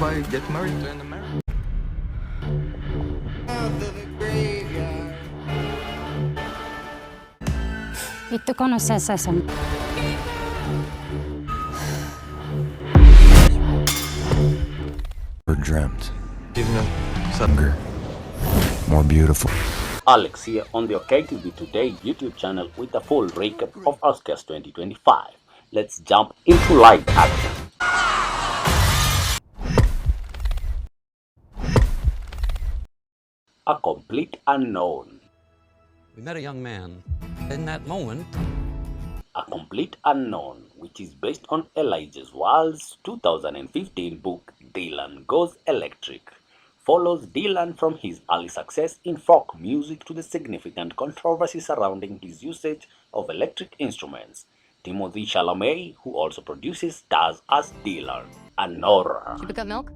I get married in America. Vittu konossa sen. Dreamt. Younger. More beautiful. Alex here on the OKTV Today YouTube channel with a full recap of Oscars 2025. Let's jump into live action. A Complete Unknown. We met a young man. In that moment, A Complete Unknown, which is based on Elijah Wald's 2015 book Dylan Goes Electric, follows Dylan from his early success in folk music to the significant controversy surrounding his usage of electric instruments. Timothy Chalamet, who also produces, stars as Dylan. Anora. You pick up milk?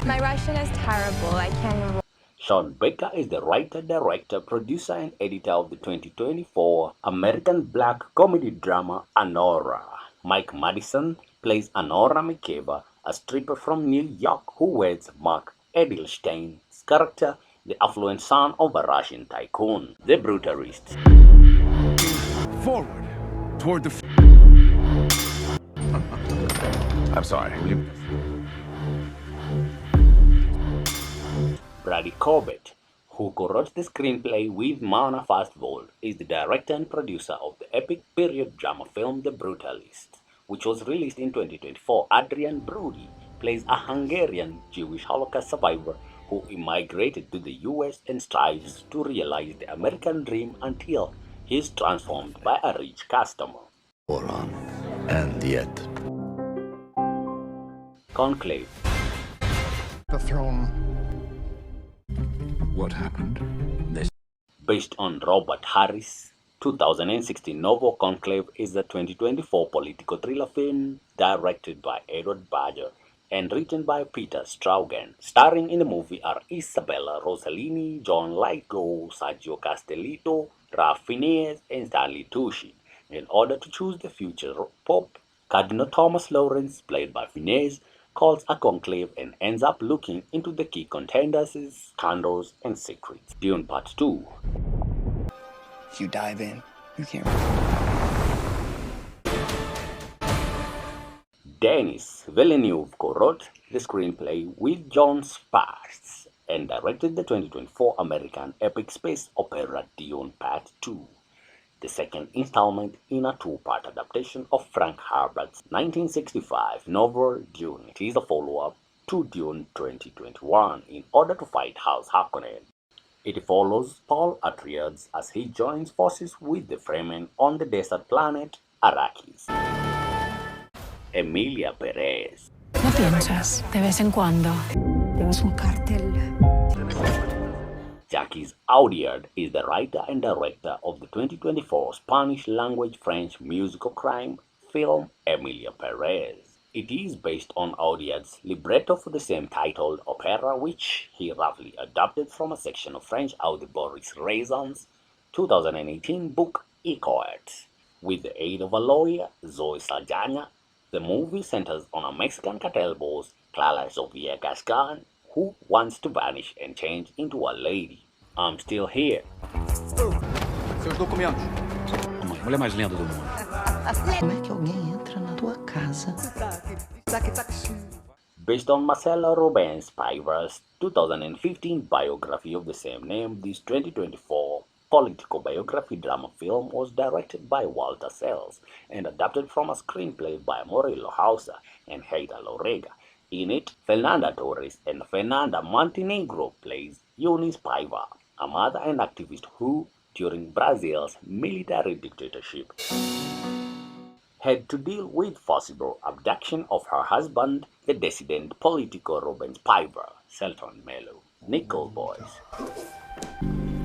My Russian is terrible. I can't even. Sean Baker is the writer, director, producer, and editor of the 2024 American black comedy drama Anora. Mike Madison plays Anora Mikeva, a stripper from New York who weds Mark Edelstein's character, the affluent son of a Russian tycoon, the Brutalist. Forward, toward the... I'm sorry, will you... Brady Corbett, who co-wrote the screenplay with Mona Fastvold, is the director and producer of the epic period drama film The Brutalist, which was released in 2024. Adrian Brody plays a Hungarian Jewish Holocaust survivor who immigrated to the US and strives to realize the American dream until he is transformed by a rich customer. Moron. And yet. Conclave. The throne. What happened? Based on Robert Harris' 2016 novel, Conclave is a 2024 political thriller film directed by Edward Badger and written by Peter Straugan. Starring in the movie are Isabella Rossellini, John Lithgow, Sergio Castellitto, Ralph Fiennes, and Stanley Tucci. In order to choose the future Pope, Cardinal Thomas Lawrence, played by Fiennes, calls a conclave and ends up looking into the key contenders, scandals, and secrets. Dune Part 2. If you dive in, you can't. Denis Villeneuve co-wrote the screenplay with John Sparks and directed the 2024 American epic space opera Dune Part 2, the second installment in a two-part adaptation of Frank Herbert's 1965 novel Dune. It is a follow-up to Dune 2021 in order to fight House Harkonnen. It follows Paul Atreides as he joins forces with the Fremen on the desert planet Arrakis. Emilia Perez. No piensas de vez en cuando. Tenemos un cartel. Jacques Audiard is the writer and director of the 2024 Spanish-language French musical crime film Emilia Perez. It is based on Audiard's libretto for the same titled opera, which he roughly adapted from a section of French author Boris Raison's 2018 book Ecoet. With the aid of a lawyer, Zoe Saldana, the movie centers on a Mexican cartel boss, Clara Sofia Gascon, who wants to vanish and change into a lady. I'm still here. Seus documentos. a mulher mais linda do mundo. Como é que alguém entra na tua casa? Based on Marcelo Ruben Spiver's 2015 biography of the same name, this 2024 political biography drama film was directed by Walter Sells and adapted from a screenplay by Murilo Hausa and Heida Lorega. In it, Fernanda Torres and Fernanda Montenegro plays Eunice Paiva, a mother and activist who, during Brazil's military dictatorship, had to deal with possible abduction of her husband, the dissident politico Rubens Paiva, Selton Mello. Nickel Boys.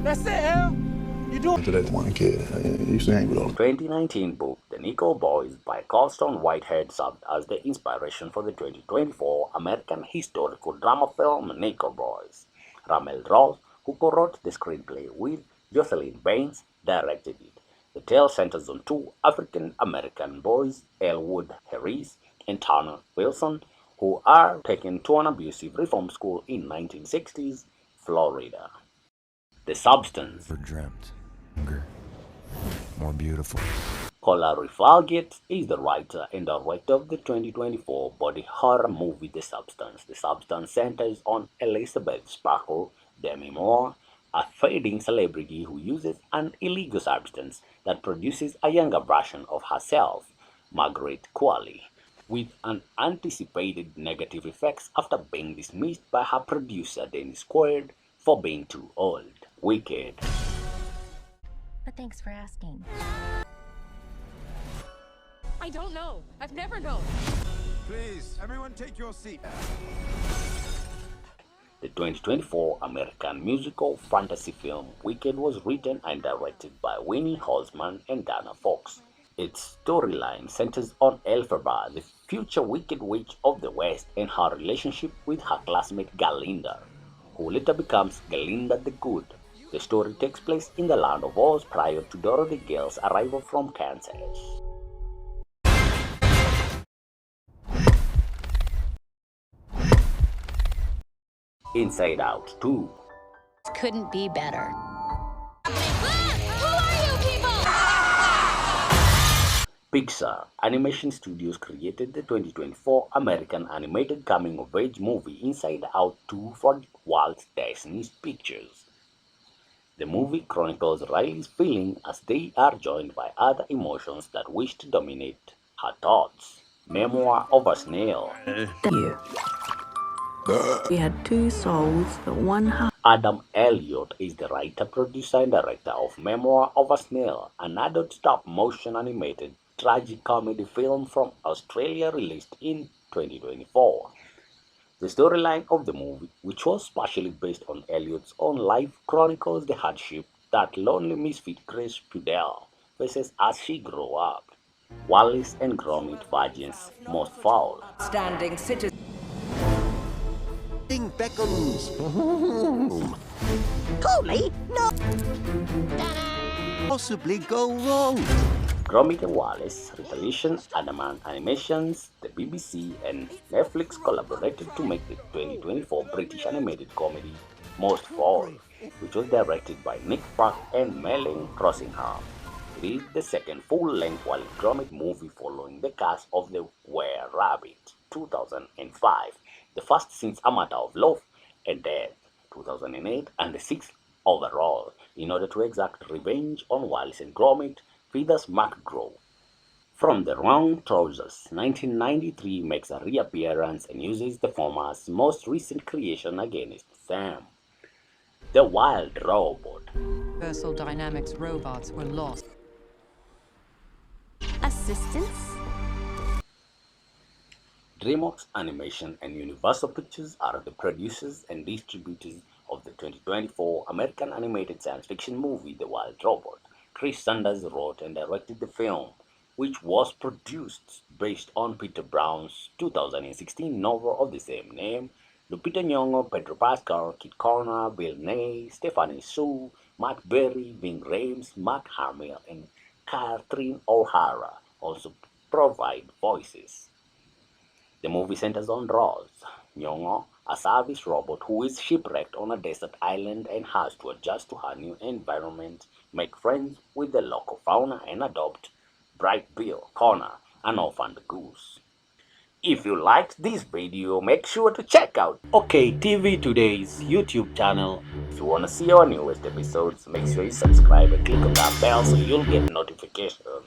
That's it, you doing? To that one kid, I used to hang with all. 2019 book The Nickel Boys by Colston Whitehead served as the inspiration for the 2024 American historical drama film Nickel Boys. Ramel Ross, who co-wrote the screenplay with Jocelyn Baines, directed it. The tale centers on two African-American boys, Elwood Harris, and Turner Wilson, who are taken to an abusive reform school in 1960s Florida. The substance. Never dreamt. Younger. More beautiful. Colary Falgate is the writer and director of the 2024 body horror movie The Substance. The Substance centers on Elizabeth Sparkle, Demi Moore, a fading celebrity who uses an illegal substance that produces a younger version of herself, Margaret Qualley, with unanticipated negative effects after being dismissed by her producer Dennis Quaid for being too old. Wicked. But thanks for asking. I don't know. I've never known. Please, everyone take your seat. The 2024 American musical fantasy film Wicked was written and directed by Winnie Holzman and Dana Fox. Its storyline centers on Elphaba, the future Wicked Witch of the West, and her relationship with her classmate Galinda, who later becomes Galinda the Good. The story takes place in the land of Oz prior to Dorothy Gale's arrival from Kansas. Inside Out 2. Couldn't be better. Pixar Animation Studios created the 2024 American animated coming-of-age movie Inside Out 2 for Walt Disney Pictures. The movie chronicles Riley's feelings as they are joined by other emotions that wish to dominate her thoughts. Memoir of a Snail. We had two souls, but one heart. Adam Elliott is the writer, producer, and director of Memoir of a Snail, an adult stop-motion animated tragic-comedy film from Australia released in 2024. The storyline of the movie, which was partially based on Elliott's own life, chronicles the hardship that lonely misfit Grace Pudell faces as she grows up. Wallace and Gromit Virgin's Most Foul. Standing citizen. Beckons. Coley? No! Possibly go wrong. Gromit and Wallace, Retaliation, Adamant Animations, the BBC, and Netflix collaborated to make the 2024 British animated comedy Most Foul, which was directed by Nick Park and Melanie Crossingham. It is the second full-length Wallace Gromit movie following the cast of The Were-Rabbit, 2005, the first since A Matter of Love and Death, 2008, and the sixth overall, in order to exact revenge on Wallace and Gromit, Feathers McGraw. From the Wrong Trousers, 1993 makes a reappearance and uses the former's most recent creation against Sam. The Wild Robot. Universal Dynamics robots were lost. Assistance? DreamWorks Animation and Universal Pictures are the producers and distributors of the 2024 American animated science fiction movie The Wild Robot. Chris Sanders wrote and directed the film, which was produced based on Peter Brown's 2016 novel of the same name. Lupita Nyong'o, Pedro Pascal, Kit Connor, Bill Nighy, Stephanie Sue, Matt Berry, Ving Rhames, Mark Hamill, and Catherine O'Hara also provide voices. The movie centers on Rose Nyong'o, a service robot who is shipwrecked on a desert island and has to adjust to her new environment, make friends with the local fauna, and adopt Bright Bill Connor, an orphaned goose. If you liked this video, make sure to check out OK TV Today's YouTube channel. If you want to see our newest episodes, make sure you subscribe and click on that bell so you'll get notifications.